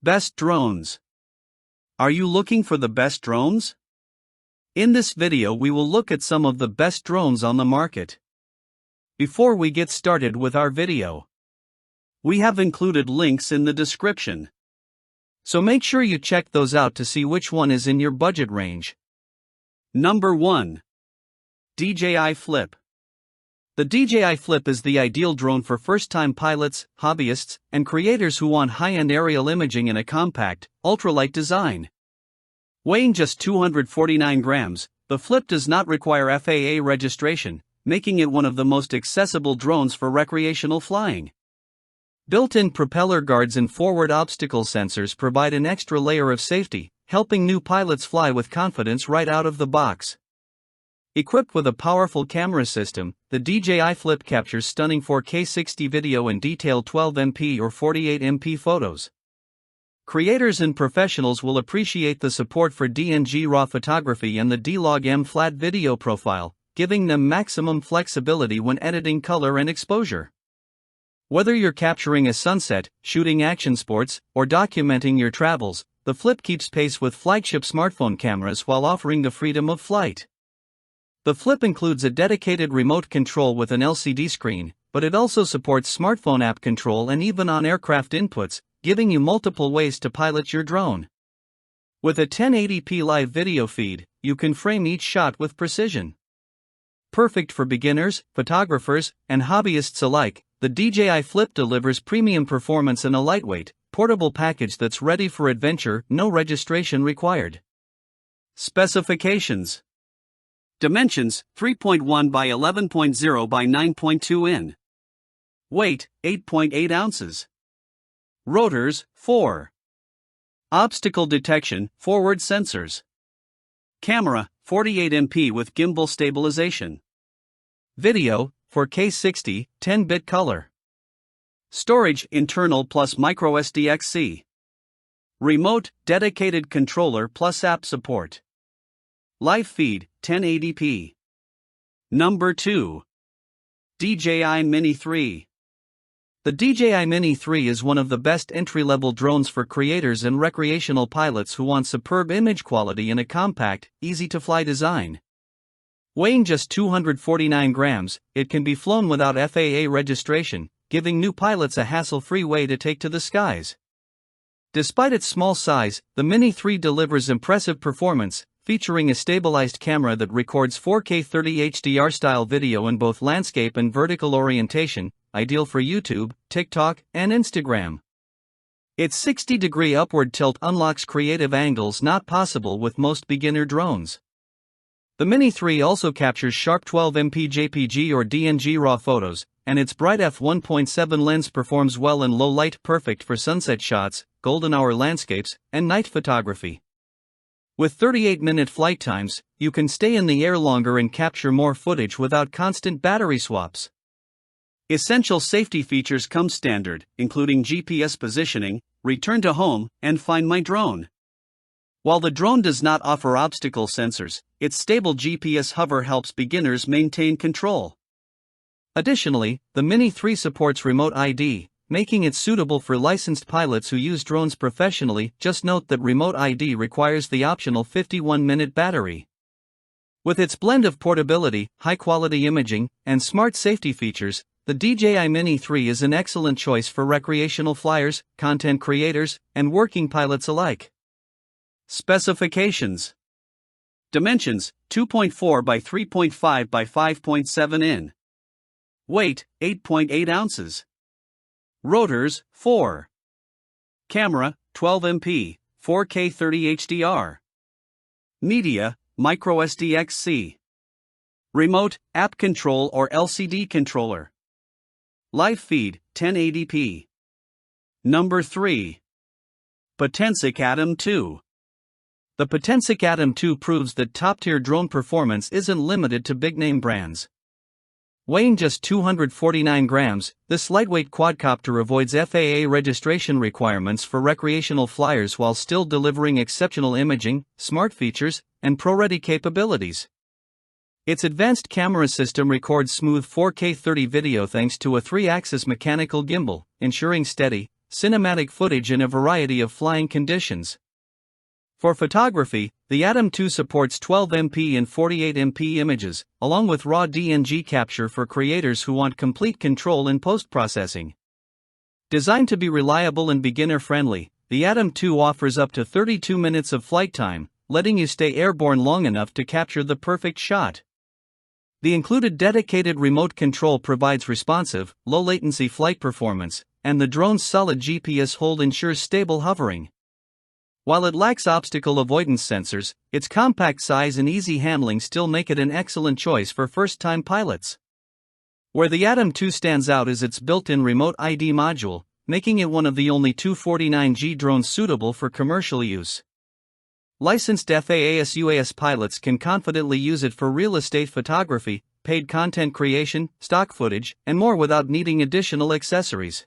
Best drones. Are you looking for the best drones? In this video we will look at some of the best drones on the market. Before we get started with our video, we have included links in the description. So make sure you check those out to see which one is in your budget range. Number 1. DJI Flip. The DJI Flip is the ideal drone for first-time pilots, hobbyists, and creators who want high-end aerial imaging in a compact, ultralight design. Weighing just 249 grams, the Flip does not require FAA registration, making it one of the most accessible drones for recreational flying. Built-in propeller guards and forward obstacle sensors provide an extra layer of safety, helping new pilots fly with confidence right out of the box. Equipped with a powerful camera system, the DJI Flip captures stunning 4K 60 video and detailed 12MP or 48MP photos. Creators and professionals will appreciate the support for DNG RAW photography and the D-Log-M flat video profile, giving them maximum flexibility when editing color and exposure. Whether you're capturing a sunset, shooting action sports, or documenting your travels, the Flip keeps pace with flagship smartphone cameras while offering the freedom of flight. The Flip includes a dedicated remote control with an LCD screen, but it also supports smartphone app control and even on-aircraft inputs, giving you multiple ways to pilot your drone. With a 1080p live video feed, you can frame each shot with precision. Perfect for beginners, photographers, and hobbyists alike, the DJI Flip delivers premium performance in a lightweight, portable package that's ready for adventure, no registration required. Specifications. Dimensions, 3.1 by 11.0 by 9.2 in. Weight, 8.8 ounces. Rotors, 4. Obstacle detection, forward sensors. Camera, 48MP with gimbal stabilization. Video, 4K 60, 10-bit color. Storage, internal plus microSD-XC. Remote, dedicated controller plus app support. Live feed, 1080p. Number 2. DJI Mini 3. The DJI Mini 3 is one of the best entry-level drones for creators and recreational pilots who want superb image quality in a compact, easy-to-fly design. Weighing just 249 grams, it can be flown without FAA registration, giving new pilots a hassle-free way to take to the skies. Despite its small size, the Mini 3 delivers impressive performance, featuring a stabilized camera that records 4K 30 HDR-style video in both landscape and vertical orientation, ideal for YouTube, TikTok, and Instagram. Its 60-degree upward tilt unlocks creative angles not possible with most beginner drones. The Mini 3 also captures sharp 12MP JPG or DNG RAW photos, and its bright f1.7 lens performs well in low light, perfect for sunset shots, golden hour landscapes, and night photography. With 38-minute flight times, you can stay in the air longer and capture more footage without constant battery swaps. Essential safety features come standard, including GPS positioning, return to home, and Find My Drone. While the drone does not offer obstacle sensors, its stable GPS hover helps beginners maintain control. Additionally, the Mini 3 supports remote ID, making it suitable for licensed pilots who use drones professionally. Just note that remote ID requires the optional 51-minute battery. With its blend of portability, high-quality imaging, and smart safety features, the DJI Mini 3 is an excellent choice for recreational flyers, content creators, and working pilots alike. Specifications. Dimensions, 2.4 by 3.5 by 5.7 in. Weight, 8.8 ounces. Rotors, 4. Camera, 12MP, 4K 30 HDR. Media, microSD-XC. Remote, app control or LCD controller. Live feed, 1080p. Number 3. Potensic Atom 2. The Potensic Atom 2 proves that top-tier drone performance isn't limited to big-name brands. Weighing just 249 grams, this lightweight quadcopter avoids FAA registration requirements for recreational flyers while still delivering exceptional imaging, smart features, and pro-ready capabilities. Its advanced camera system records smooth 4K 30 video thanks to a 3-axis mechanical gimbal, ensuring steady, cinematic footage in a variety of flying conditions. For photography, the Atom 2 supports 12MP and 48MP images, along with raw DNG capture for creators who want complete control in post-processing. Designed to be reliable and beginner-friendly, the Atom 2 offers up to 32 minutes of flight time, letting you stay airborne long enough to capture the perfect shot. The included dedicated remote control provides responsive, low-latency flight performance, and the drone's solid GPS hold ensures stable hovering. While it lacks obstacle avoidance sensors, its compact size and easy handling still make it an excellent choice for first-time pilots. Where the Atom 2 stands out is its built-in remote ID module, making it one of the only 249G drones suitable for commercial use. Licensed FAA/UAS pilots can confidently use it for real estate photography, paid content creation, stock footage, and more without needing additional accessories.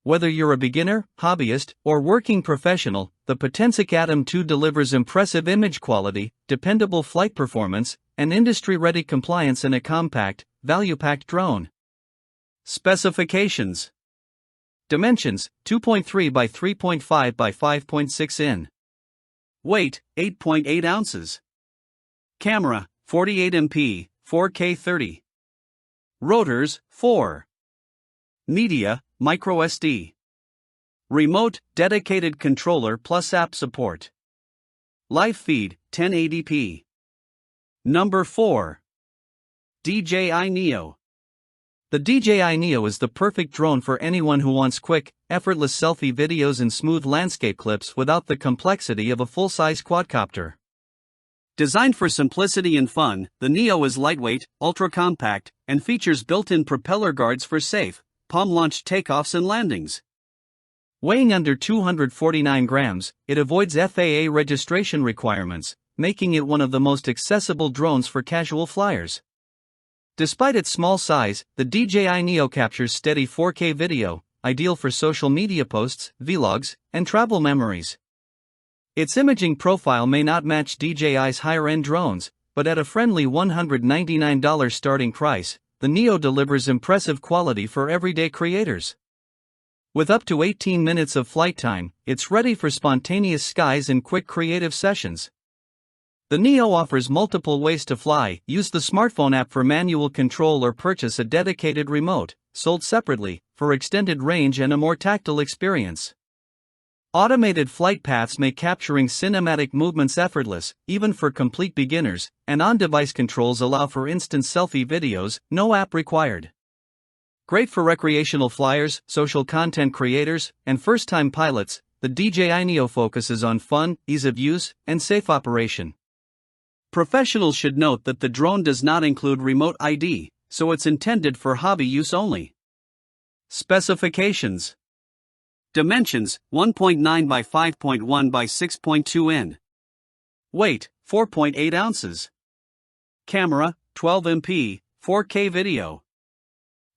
Whether you're a beginner, hobbyist, or working professional, the Potensic Atom 2 delivers impressive image quality, dependable flight performance, and industry-ready compliance in a compact, value-packed drone. Specifications. Dimensions: 2.3 by 3.5 by 5.6 in. Weight: 8.8 ounces. Camera: 48MP, 4K 30. Rotors: 4. Media: microSD. Remote, dedicated controller plus app support. Live feed, 1080p. Number 4. DJI Neo. The DJI Neo is the perfect drone for anyone who wants quick, effortless selfie videos and smooth landscape clips without the complexity of a full-size quadcopter. Designed for simplicity and fun, the Neo is lightweight, ultra-compact, and features built-in propeller guards for safe, palm-launched takeoffs and landings. Weighing under 249 grams, it avoids FAA registration requirements, making it one of the most accessible drones for casual flyers. Despite its small size, the DJI Neo captures steady 4K video, ideal for social media posts, vlogs, and travel memories. Its imaging profile may not match DJI's higher-end drones, but at a friendly $199 starting price, the Neo delivers impressive quality for everyday creators. With up to 18 minutes of flight time, it's ready for spontaneous skies and quick creative sessions. The Neo offers multiple ways to fly. Use the smartphone app for manual control or purchase a dedicated remote, sold separately, for extended range and a more tactile experience. Automated flight paths make capturing cinematic movements effortless, even for complete beginners, and on-device controls allow for instant selfie videos, no app required. Great for recreational flyers, social content creators, and first-time pilots, the DJI Neo focuses on fun, ease of use, and safe operation. Professionals should note that the drone does not include remote ID, so it's intended for hobby use only. Specifications. Dimensions: 1.9 by 5.1 by 6.2 in. Weight: 4.8 ounces. Camera: 12MP, 4K video.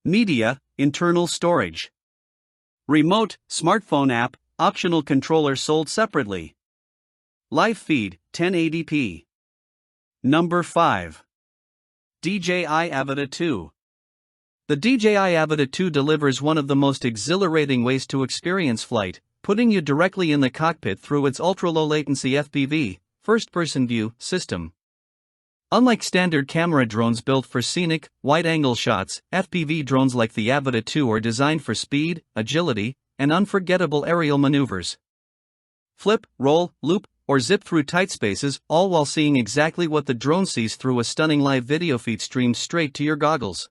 Media: internal storage. Remote: smartphone app, optional controller sold separately. Live feed: 1080p. Number 5. DJI Avata 2. The DJI Avata 2 delivers one of the most exhilarating ways to experience flight, putting you directly in the cockpit through its ultra-low latency FPV, first-person view, system. Unlike standard camera drones built for scenic, wide-angle shots, FPV drones like the Avata 2 are designed for speed, agility, and unforgettable aerial maneuvers. Flip, roll, loop, or zip through tight spaces, all while seeing exactly what the drone sees through a stunning live video feed streamed straight to your goggles.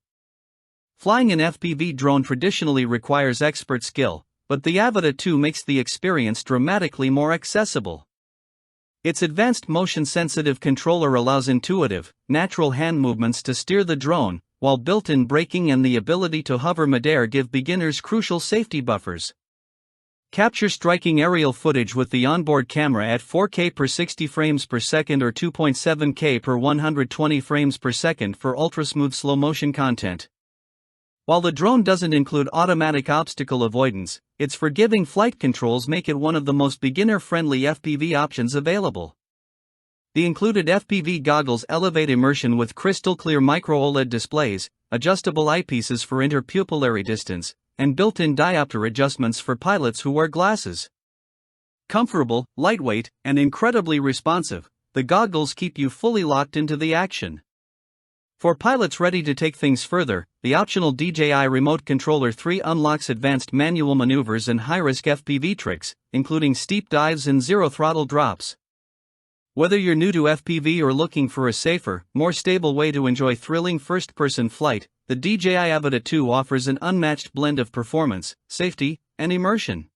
Flying an FPV drone traditionally requires expert skill, but the Avata 2 makes the experience dramatically more accessible. Its advanced motion-sensitive controller allows intuitive, natural hand movements to steer the drone, while built-in braking and the ability to hover midair give beginners crucial safety buffers. Capture striking aerial footage with the onboard camera at 4K per 60 frames per second or 2.7K per 120 frames per second for ultra-smooth slow-motion content. While the drone doesn't include automatic obstacle avoidance, its forgiving flight controls make it one of the most beginner-friendly FPV options available. The included FPV goggles elevate immersion with crystal-clear micro-OLED displays, adjustable eyepieces for interpupillary distance, and built-in diopter adjustments for pilots who wear glasses. Comfortable, lightweight, and incredibly responsive, the goggles keep you fully locked into the action. For pilots ready to take things further, the optional DJI Remote Controller 3 unlocks advanced manual maneuvers and high-risk FPV tricks, including steep dives and zero-throttle drops. Whether you're new to FPV or looking for a safer, more stable way to enjoy thrilling first-person flight, the DJI Avata 2 offers an unmatched blend of performance, safety, and immersion.